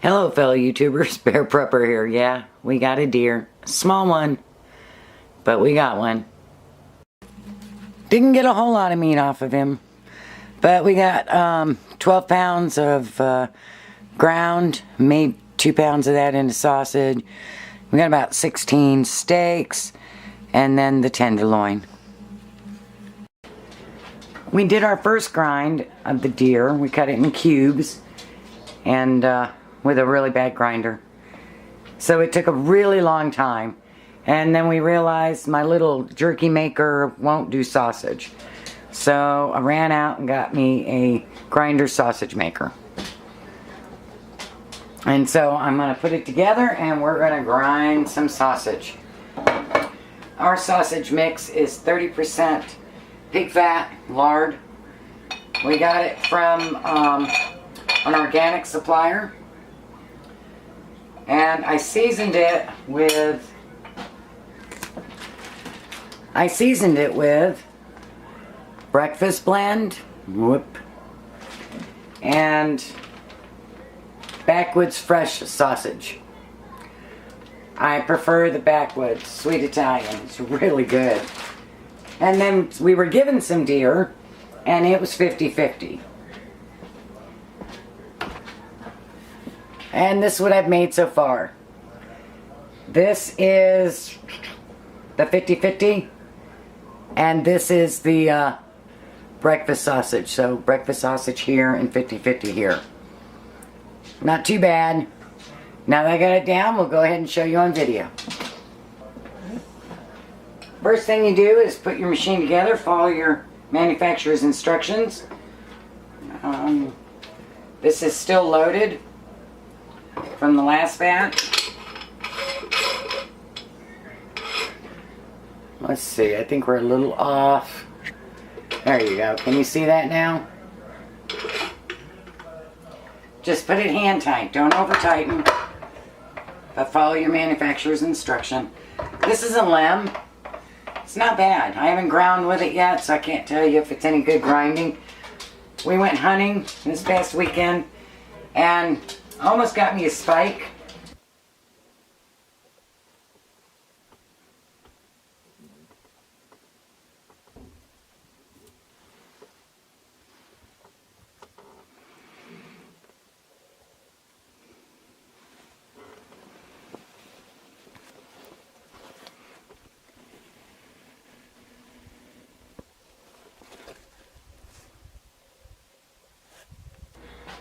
Hello fellow YouTubers, Bear Prepper here. Yeah, we got a deer. Small one, but we got one. Didn't get a whole lot of meat off of him, but we got 12 pounds of ground, made 2 pounds of that into sausage. We got about 16 steaks, and then the tenderloin. We did our first grind of the deer. We cut it in cubes, and with a really bad grinder. So it took a really long time. And then we realized my little jerky maker won't do sausage. So I ran out and got me a grinder sausage maker. And so I'm going to put it together and we're going to grind some sausage. Our sausage mix is 30% pig fat, lard. We got it from an organic supplier. And I seasoned it with breakfast blend, and Backwoods fresh sausage. I prefer the Backwoods sweet Italian. It's really good. And then we were given some deer, and it was 50-50. And this is what I've made so far. This is the 50-50, and this is the breakfast sausage. So breakfast sausage here and 50-50 here. Not too bad. Now that I got it down, we'll go ahead and show you on video. First thing you do is put your machine together, follow your manufacturer's instructions. This is still loaded from the last batch. Let's see, I think we're a little off. There you go. Can you see that now? Just put it hand tight. Don't over tighten. But follow your manufacturer's instruction. This is a LEM. It's not bad. I haven't ground with it yet, so I can't tell you if it's any good grinding. We went hunting this past weekend and almost got me a spike.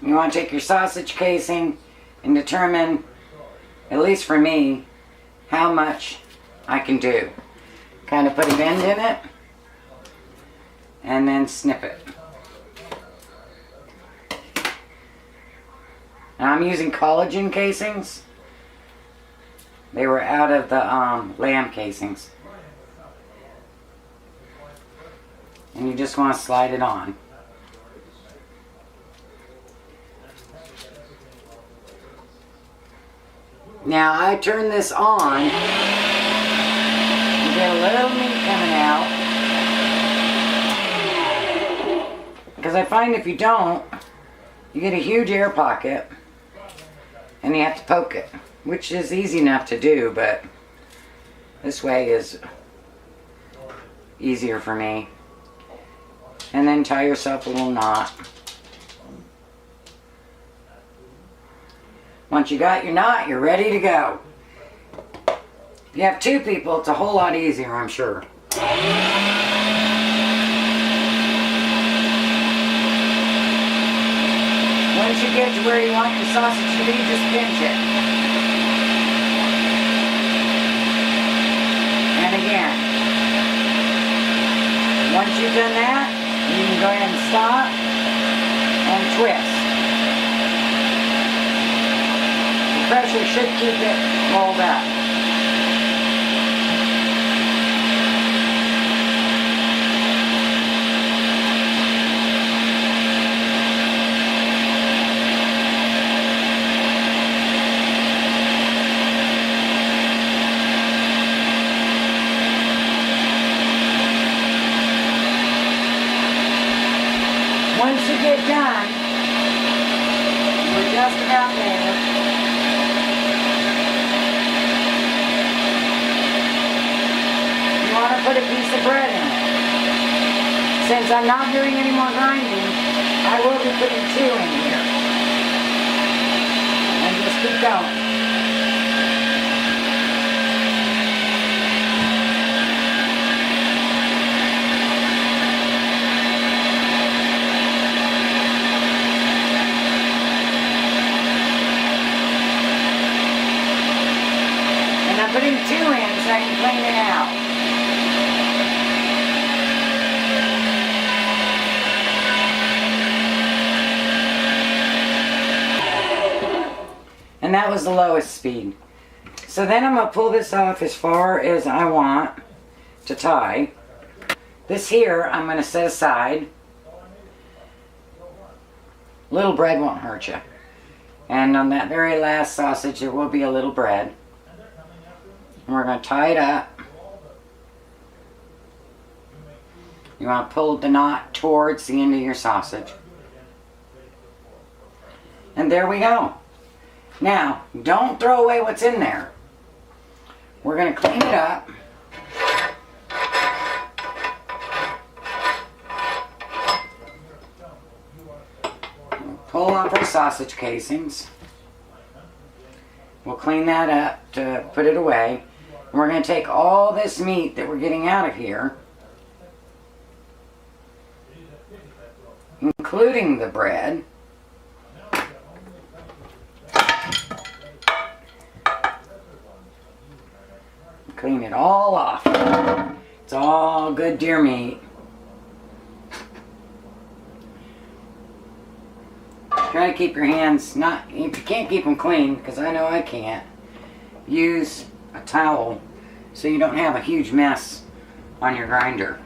You want to take your sausage casing and determine, at least for me, how much I can do. Kind of put a bend in it and then snip it. Now I'm using collagen casings. They were out of the lamb casings. And you just want to slide it on. Now I turn this on, you get a little meat coming out, because I find if you don't, you get a huge air pocket and you have to poke it, which is easy enough to do, but this way is easier for me. And then tie yourself a little knot. Once you got your knot, you're ready to go. If you have 2 people, it's a whole lot easier, I'm sure. Once you get to where you want your sausage to be, just pinch it. And again. Once you've done that, you can go ahead and stop and twist. Pressure should keep it rolled up. Once you get done, we're just about there. put a piece of bread in it. Since I'm not doing any more grinding, I will be putting 2 in here. And just keep going. And I'm putting 2 in so I can clean it out. And that was the lowest speed. So then I'm going to pull this off as far as I want to tie. This here I'm going to set aside. Little bread won't hurt you. And on that very last sausage there will be a little bread. And we're going to tie it up. You want to pull the knot towards the end of your sausage. And there we go. Now, don't throw away what's in there. We're going to clean it up. Pull off our sausage casings. We'll clean that up to put it away. And we're going to take all this meat that we're getting out of here, including the bread. Clean it all off. It's all good deer meat. Try to keep your hands not, if you can't keep them clean, because I know I can't, use a towel so you don't have a huge mess on your grinder.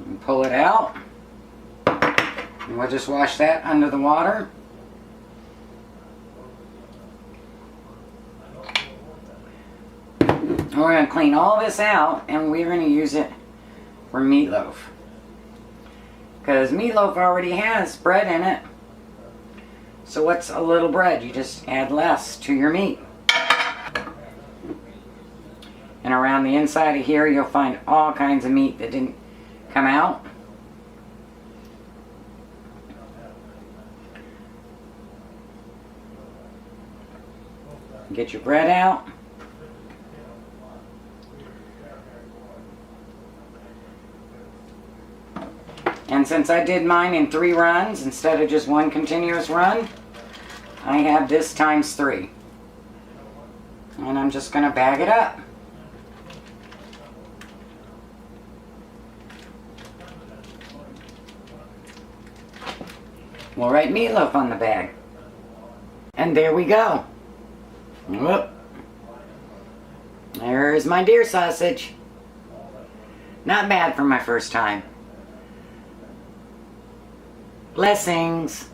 And pull it out. And we'll just wash that under the water. We're going to clean all this out and we're going to use it for meatloaf. Because meatloaf already has bread in it. So what's a little bread? You just add less to your meat. And around the inside of here you'll find all kinds of meat that didn't come out. Get your bread out. And since I did mine in 3 runs instead of just 1 continuous run, I have this times 3. And I'm just going to bag it up. We'll write meatloaf on the bag. And there we go. Whoop. There's my deer sausage. Not bad for my first time. Blessings.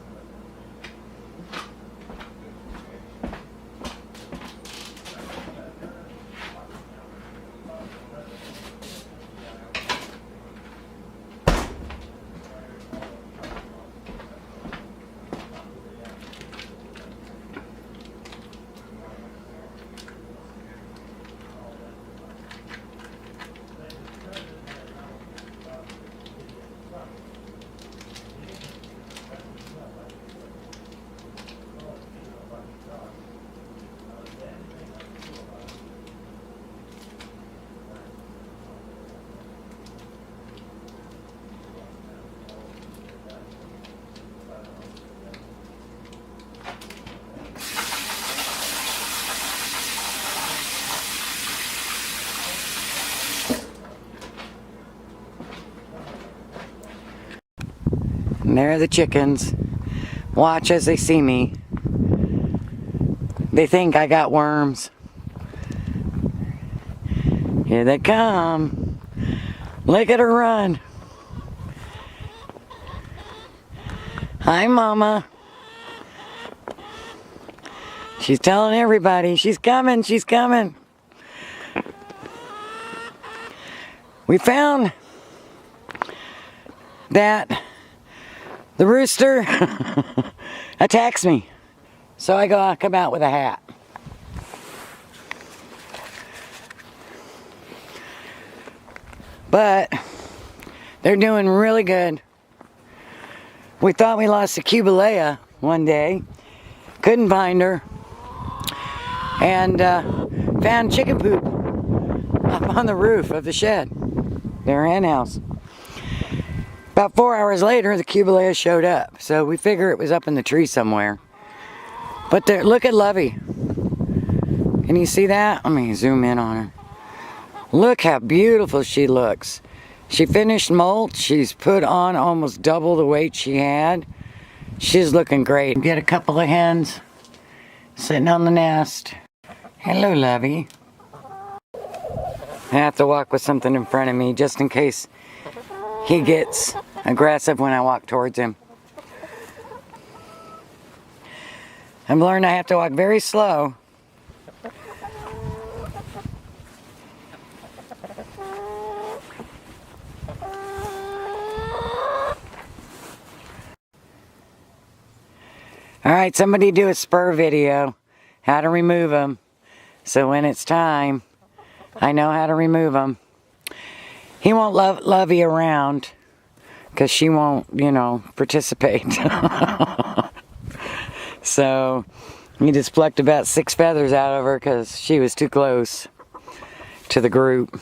And there are the chickens. Watch as they see me. They think I got worms. Here they come. Look at her run. Hi, Mama. She's telling everybody, she's coming, she's coming. We found that the rooster attacks me. So I come out with a hat. But they're doing really good. We thought we lost a cubalea one day. Couldn't find her. And found chicken poop up on the roof of the shed. Their hen house. About 4 hours later, the cubalea showed up. So we figure it was up in the tree somewhere. But there, look at Lovey. Can you see that? Let me zoom in on her. Look how beautiful she looks. She finished molt. She's put on almost double the weight she had. She's looking great. Get a couple of hens sitting on the nest. Hello, Lovey. I have to walk with something in front of me just in case he gets aggressive when I walk towards him. I've learned I have to walk very slow. Alright, somebody do a spur video. How to remove them. So when it's time, I know how to remove them. He won't Lovey around. Because she won't, you know, participate. So, he just plucked about 6 feathers out of her because she was too close to the group.